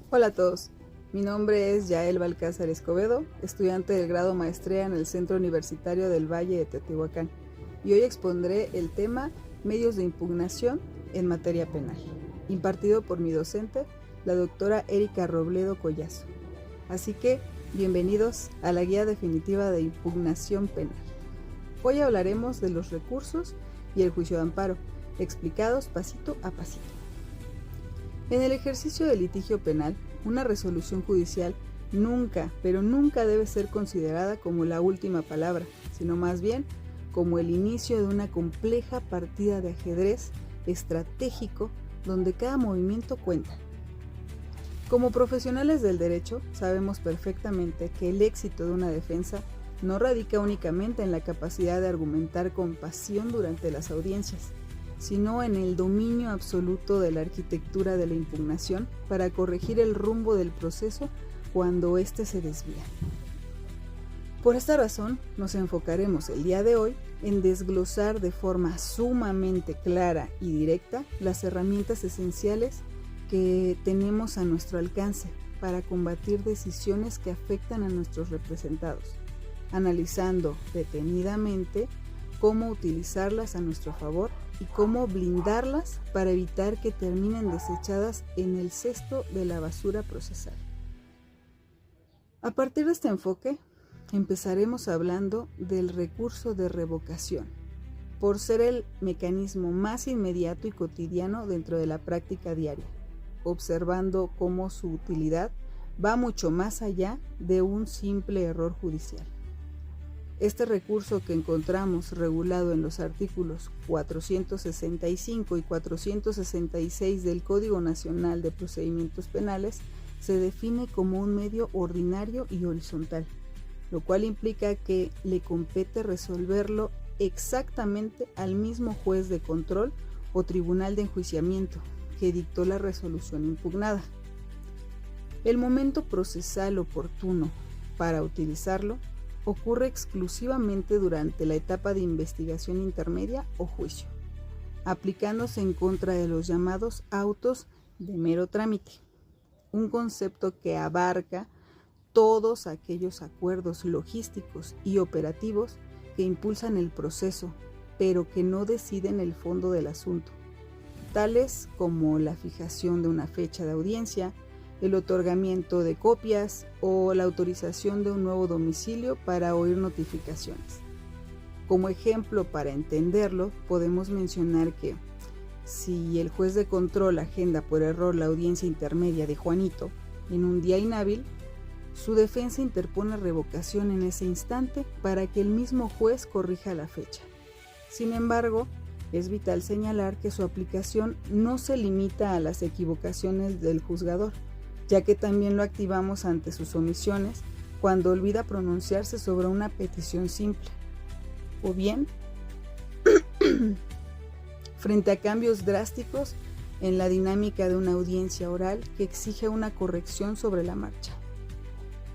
Hola a todos, mi nombre es Yael Balcázar Escobedo, estudiante del grado Maestría en el Centro Universitario del Valle de Teotihuacán, y hoy expondré el tema Medios de impugnación en materia penal, impartido por mi docente, la doctora Erika Robledo Collazo. Así que, bienvenidos a la guía definitiva de impugnación penal. Hoy hablaremos de los recursos y el juicio de amparo, explicados pasito a pasito. En el ejercicio del litigio penal, una resolución judicial nunca, pero nunca debe ser considerada como la última palabra, sino más bien como el inicio de una compleja partida de ajedrez estratégico donde cada movimiento cuenta. Como profesionales del derecho, sabemos perfectamente que el éxito de una defensa no radica únicamente en la capacidad de argumentar con pasión durante las audiencias, sino en el dominio absoluto de la arquitectura de la impugnación para corregir el rumbo del proceso cuando éste se desvía. Por esta razón, nos enfocaremos el día de hoy en desglosar de forma sumamente clara y directa las herramientas esenciales que tenemos a nuestro alcance para combatir decisiones que afectan a nuestros representados, analizando detenidamente cómo utilizarlas a nuestro favor y cómo blindarlas para evitar que terminen desechadas en el cesto de la basura procesal. A partir de este enfoque, empezaremos hablando del recurso de revocación, por ser el mecanismo más inmediato y cotidiano dentro de la práctica diaria, observando cómo su utilidad va mucho más allá de un simple error judicial. Este recurso que encontramos regulado en los artículos 465 y 466 del Código Nacional de Procedimientos Penales se define como un medio ordinario y horizontal, lo cual implica que le compete resolverlo exactamente al mismo juez de control o tribunal de enjuiciamiento que dictó la resolución impugnada. El momento procesal oportuno para utilizarlo ocurre exclusivamente durante la etapa de investigación intermedia o juicio, aplicándose en contra de los llamados autos de mero trámite, un concepto que abarca todos aquellos acuerdos logísticos y operativos que impulsan el proceso, pero que no deciden el fondo del asunto, tales como la fijación de una fecha de audiencia, el otorgamiento de copias o la autorización de un nuevo domicilio para oír notificaciones. Como ejemplo para entenderlo, podemos mencionar que si el juez de control agenda por error la audiencia intermedia de Juanito en un día inhábil, su defensa interpone revocación en ese instante para que el mismo juez corrija la fecha. Sin embargo, es vital señalar que su aplicación no se limita a las equivocaciones del juzgador, ya que también lo activamos ante sus omisiones cuando olvida pronunciarse sobre una petición simple, o bien frente a cambios drásticos en la dinámica de una audiencia oral que exige una corrección sobre la marcha.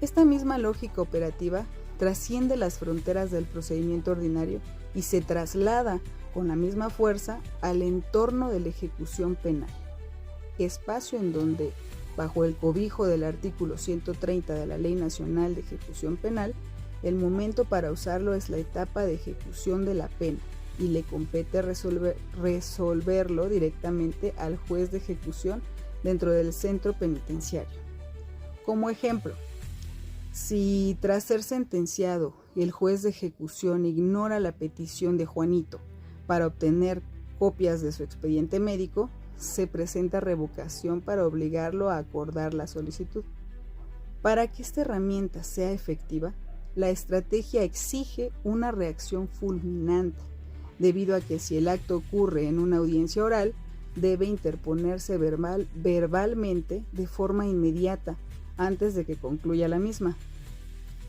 Esta misma lógica operativa trasciende las fronteras del procedimiento ordinario y se traslada con la misma fuerza al entorno de la ejecución penal, espacio en donde, bajo el cobijo del artículo 130 de la Ley Nacional de Ejecución Penal, el momento para usarlo es la etapa de ejecución de la pena y le compete resolverlo directamente al juez de ejecución dentro del centro penitenciario. Como ejemplo, si tras ser sentenciado el juez de ejecución ignora la petición de Juanito para obtener copias de su expediente médico, se presenta revocación para obligarlo a acordar la solicitud. Para que esta herramienta sea efectiva, la estrategia exige una reacción fulminante, debido a que si el acto ocurre en una audiencia oral, debe interponerse verbalmente de forma inmediata antes de que concluya la misma,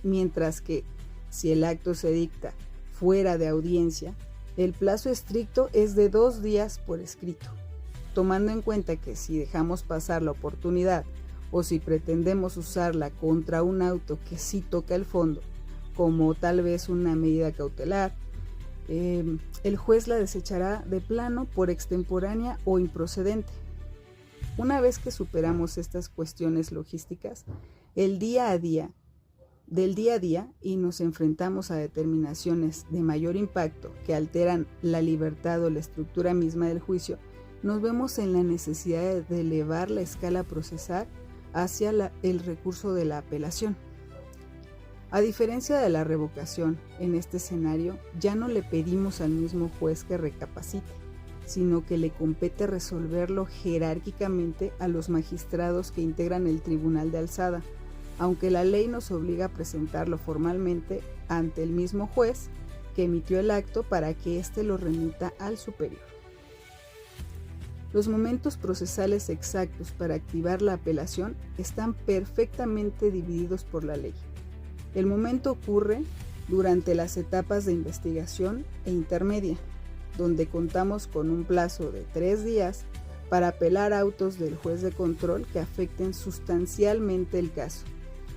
mientras que si el acto se dicta fuera de audiencia, el plazo estricto es de 2 días por escrito, tomando en cuenta que si dejamos pasar la oportunidad o si pretendemos usarla contra un auto que sí toca el fondo, como tal vez una medida cautelar, el juez la desechará de plano por extemporánea o improcedente. Una vez que superamos estas cuestiones logísticas, del día a día y nos enfrentamos a determinaciones de mayor impacto que alteran la libertad o la estructura misma del juicio, nos vemos en la necesidad de elevar la escala procesal hacia el recurso de la apelación. A diferencia de la revocación, en este escenario ya no le pedimos al mismo juez que recapacite, sino que le compete resolverlo jerárquicamente a los magistrados que integran el Tribunal de Alzada, aunque la ley nos obliga a presentarlo formalmente ante el mismo juez que emitió el acto para que éste lo remita al superior. Los momentos procesales exactos para activar la apelación están perfectamente divididos por la ley. El momento ocurre durante las etapas de investigación e intermedia, donde contamos con un plazo de 3 días para apelar autos del juez de control que afecten sustancialmente el caso,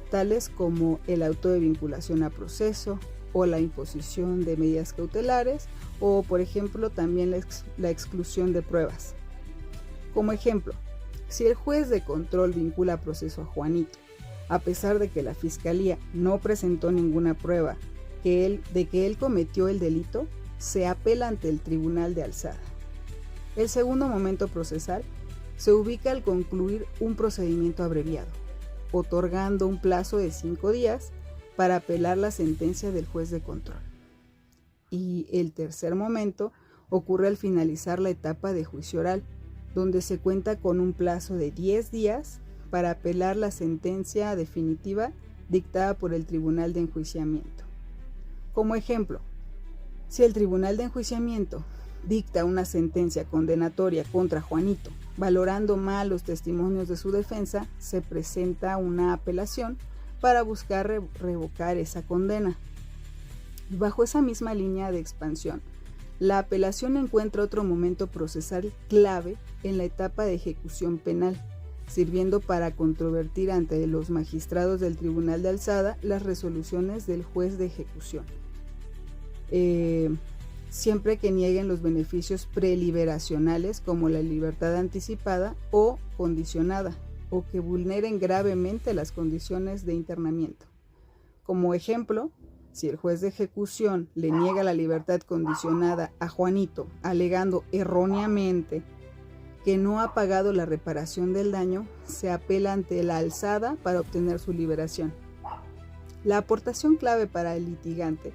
tales como el auto de vinculación a proceso o la imposición de medidas cautelares o, por ejemplo, también la exclusión de pruebas. Como ejemplo, si el juez de control vincula a proceso a Juanito, a pesar de que la Fiscalía no presentó ninguna prueba de que él cometió el delito, se apela ante el Tribunal de Alzada. El segundo momento procesal se ubica al concluir un procedimiento abreviado, otorgando un plazo de 5 días para apelar la sentencia del juez de control. Y el tercer momento ocurre al finalizar la etapa de juicio oral, donde se cuenta con un plazo de 10 días para apelar la sentencia definitiva dictada por el Tribunal de Enjuiciamiento. Como ejemplo, si el Tribunal de Enjuiciamiento dicta una sentencia condenatoria contra Juanito, valorando mal los testimonios de su defensa, se presenta una apelación para buscar revocar esa condena. Bajo esa misma línea de expansión, la apelación encuentra otro momento procesal clave en la etapa de ejecución penal, sirviendo para controvertir ante los magistrados del Tribunal de Alzada las resoluciones del juez de ejecución, siempre que nieguen los beneficios preliberacionales como la libertad anticipada o condicionada, o que vulneren gravemente las condiciones de internamiento. Como ejemplo, si el juez de ejecución le niega la libertad condicionada a Juanito, alegando erróneamente que no ha pagado la reparación del daño, se apela ante la alzada para obtener su liberación. La aportación clave para el litigante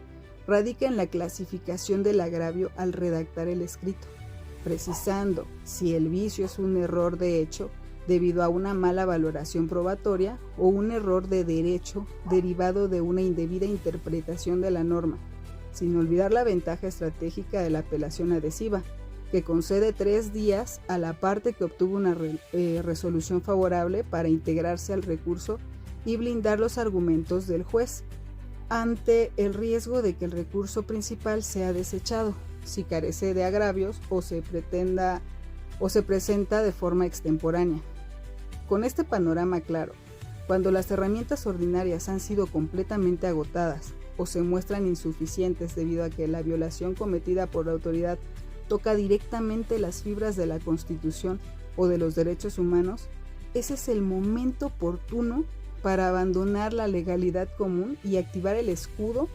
radica en la clasificación del agravio al redactar el escrito, precisando si el vicio es un error de hecho debido a una mala valoración probatoria o un error de derecho derivado de una indebida interpretación de la norma, sin olvidar la ventaja estratégica de la apelación adhesiva, que concede 3 días a la parte que obtuvo una resolución favorable para integrarse al recurso y blindar los argumentos del juez ante el riesgo de que el recurso principal sea desechado si carece de agravios o se presenta de forma extemporánea. Con este panorama claro, cuando las herramientas ordinarias han sido completamente agotadas o se muestran insuficientes debido a que la violación cometida por la autoridad toca directamente las fibras de la Constitución o de los derechos humanos, ese es el momento oportuno para abandonar la legalidad común y activar el escudo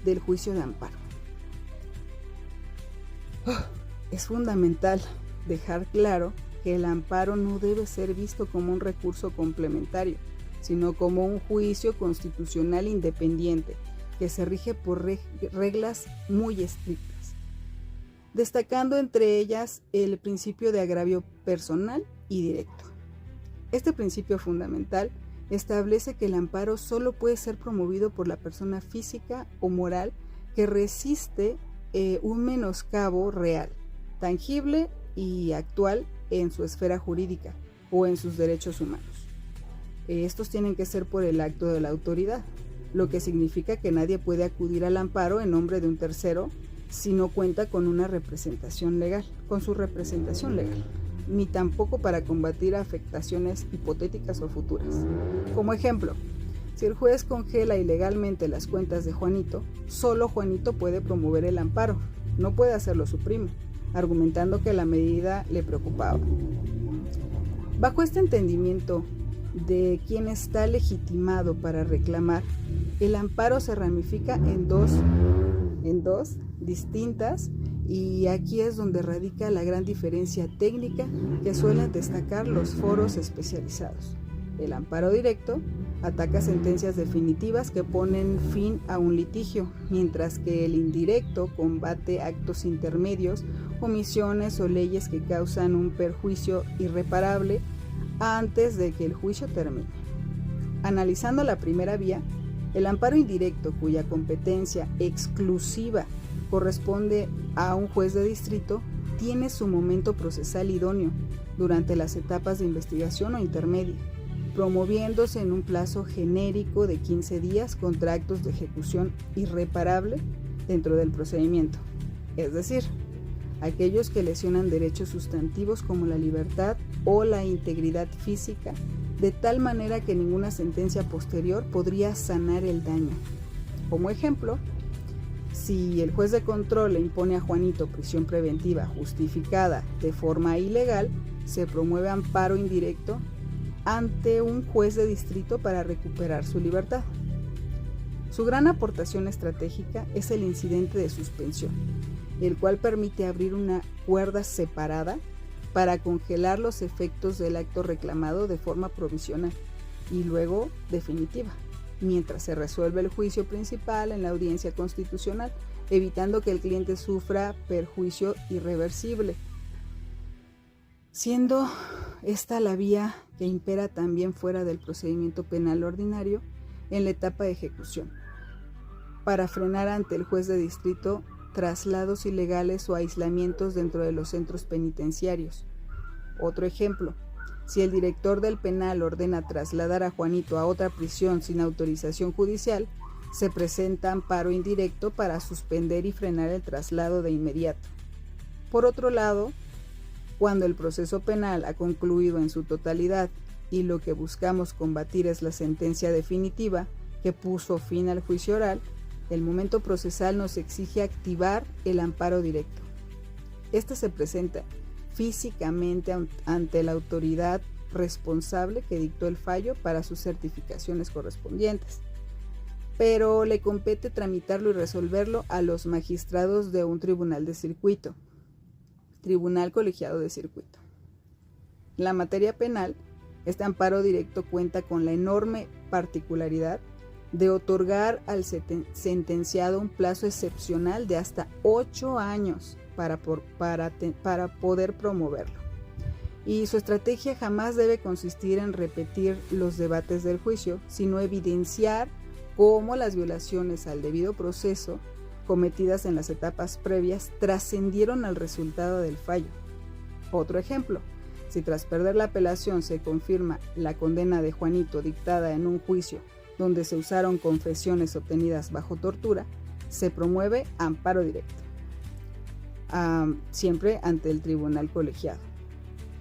del juicio de amparo. Es fundamental dejar claro que el amparo no debe ser visto como un recurso complementario, sino como un juicio constitucional independiente que se rige por reglas muy estrictas, destacando entre ellas el principio de agravio personal y directo. Este principio fundamental establece que el amparo solo puede ser promovido por la persona física o moral que resiste un menoscabo real, tangible y actual en su esfera jurídica o en sus derechos humanos. Estos tienen que ser por el acto de la autoridad, lo que significa que nadie puede acudir al amparo en nombre de un tercero si no cuenta con su representación legal, ni tampoco para combatir afectaciones hipotéticas o futuras. Como ejemplo, si el juez congela ilegalmente las cuentas de Juanito, solo Juanito puede promover el amparo, no puede hacerlo su primo, argumentando que la medida le preocupaba. Bajo este entendimiento de quién está legitimado para reclamar, el amparo se ramifica en dos distintas, y aquí es donde radica la gran diferencia técnica que suelen destacar los foros especializados. El amparo directo ataca sentencias definitivas que ponen fin a un litigio, mientras que el indirecto combate actos intermedios, omisiones o leyes que causan un perjuicio irreparable antes de que el juicio termine. Analizando la primera vía, el amparo indirecto, cuya competencia exclusiva corresponde a un juez de distrito, tiene su momento procesal idóneo durante las etapas de investigación o intermedia, promoviéndose en un plazo genérico de 15 días contra actos de ejecución irreparable dentro del procedimiento, es decir, aquellos que lesionan derechos sustantivos como la libertad o la integridad física, de tal manera que ninguna sentencia posterior podría sanar el daño. Como ejemplo, si el juez de control le impone a Juanito prisión preventiva justificada de forma ilegal, se promueve amparo indirecto ante un juez de distrito para recuperar su libertad. Su gran aportación estratégica es el incidente de suspensión, el cual permite abrir una cuerda separada para congelar los efectos del acto reclamado de forma provisional y luego definitiva, mientras se resuelve el juicio principal en la audiencia constitucional, evitando que el cliente sufra perjuicio irreversible, siendo esta la vía que impera también fuera del procedimiento penal ordinario en la etapa de ejecución, para frenar ante el juez de distrito traslados ilegales o aislamientos dentro de los centros penitenciarios. Otro ejemplo, si el director del penal ordena trasladar a Juanito a otra prisión sin autorización judicial, se presenta amparo indirecto para suspender y frenar el traslado de inmediato. Por otro lado, cuando el proceso penal ha concluido en su totalidad y lo que buscamos combatir es la sentencia definitiva que puso fin al juicio oral, el momento procesal nos exige activar el amparo directo. Este se presenta físicamente ante la autoridad responsable que dictó el fallo para sus certificaciones correspondientes, pero le compete tramitarlo y resolverlo a los magistrados de un tribunal de circuito, tribunal colegiado de circuito. En la materia penal, este amparo directo cuenta con la enorme particularidad de otorgar al sentenciado un plazo excepcional de hasta 8 años para poder promoverlo. Y su estrategia jamás debe consistir en repetir los debates del juicio, sino evidenciar cómo las violaciones al debido proceso cometidas en las etapas previas trascendieron al resultado del fallo. Otro ejemplo, si tras perder la apelación se confirma la condena de Juanito dictada en un juicio donde se usaron confesiones obtenidas bajo tortura, se promueve amparo directo, siempre ante el tribunal colegiado.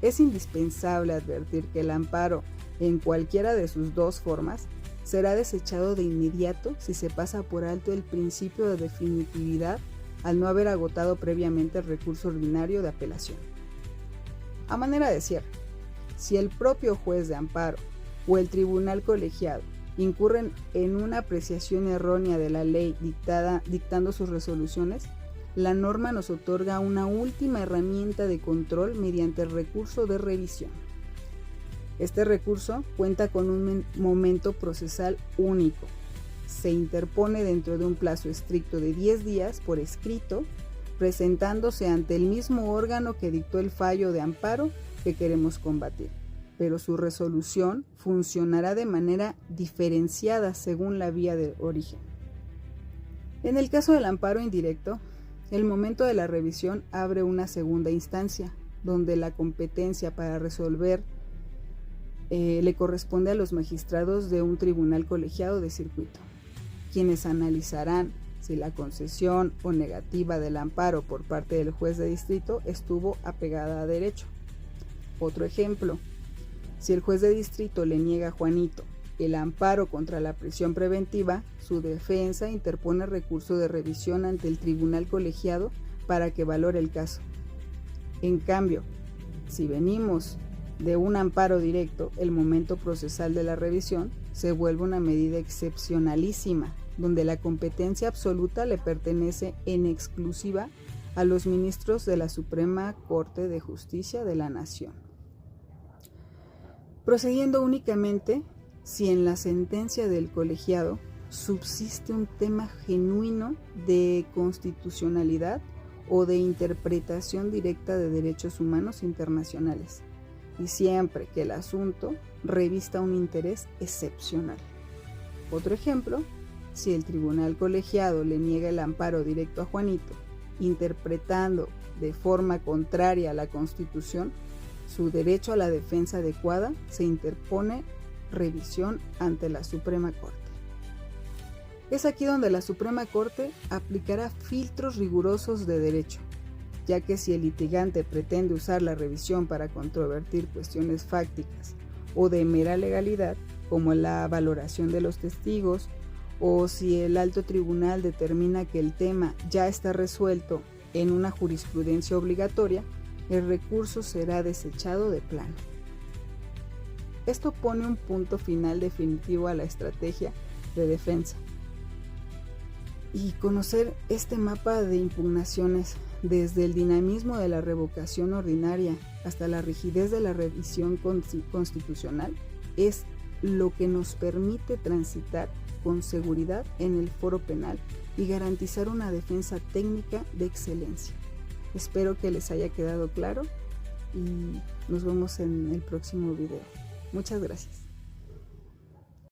Es indispensable advertir que el amparo, en cualquiera de sus dos formas, será desechado de inmediato si se pasa por alto el principio de definitividad al no haber agotado previamente el recurso ordinario de apelación. A manera de cierre, si el propio juez de amparo o el tribunal colegiado incurren en una apreciación errónea de la ley dictando sus resoluciones, la norma nos otorga una última herramienta de control mediante el recurso de revisión. Este recurso cuenta con un momento procesal único. Se interpone dentro de un plazo estricto de 10 días por escrito, presentándose ante el mismo órgano que dictó el fallo de amparo que queremos combatir, pero su resolución funcionará de manera diferenciada según la vía de origen. En el caso del amparo indirecto, el momento de la revisión abre una segunda instancia, donde la competencia para resolver le corresponde a los magistrados de un tribunal colegiado de circuito, quienes analizarán si la concesión o negativa del amparo por parte del juez de distrito estuvo apegada a derecho. Otro ejemplo, si el juez de distrito le niega a Juanito el amparo contra la prisión preventiva, su defensa interpone recurso de revisión ante el tribunal colegiado para que valore el caso. En cambio, si venimos de un amparo directo, el momento procesal de la revisión se vuelve una medida excepcionalísima, donde la competencia absoluta le pertenece en exclusiva a los ministros de la Suprema Corte de Justicia de la Nación. Procediendo únicamente si en la sentencia del colegiado subsiste un tema genuino de constitucionalidad o de interpretación directa de derechos humanos internacionales, y siempre que el asunto revista un interés excepcional. Otro ejemplo, si el tribunal colegiado le niega el amparo directo a Juanito, interpretando de forma contraria a la Constitución su derecho a la defensa adecuada, se interpone revisión ante la Suprema Corte. Es aquí donde la Suprema Corte aplicará filtros rigurosos de derecho, ya que si el litigante pretende usar la revisión para controvertir cuestiones fácticas o de mera legalidad, como la valoración de los testigos, o si el alto tribunal determina que el tema ya está resuelto en una jurisprudencia obligatoria, el recurso será desechado de plano. Esto pone un punto final definitivo a la estrategia de defensa. Y conocer este mapa de impugnaciones, desde el dinamismo de la revocación ordinaria hasta la rigidez de la revisión constitucional, es lo que nos permite transitar con seguridad en el foro penal y garantizar una defensa técnica de excelencia. Espero que les haya quedado claro y nos vemos en el próximo video. Muchas gracias.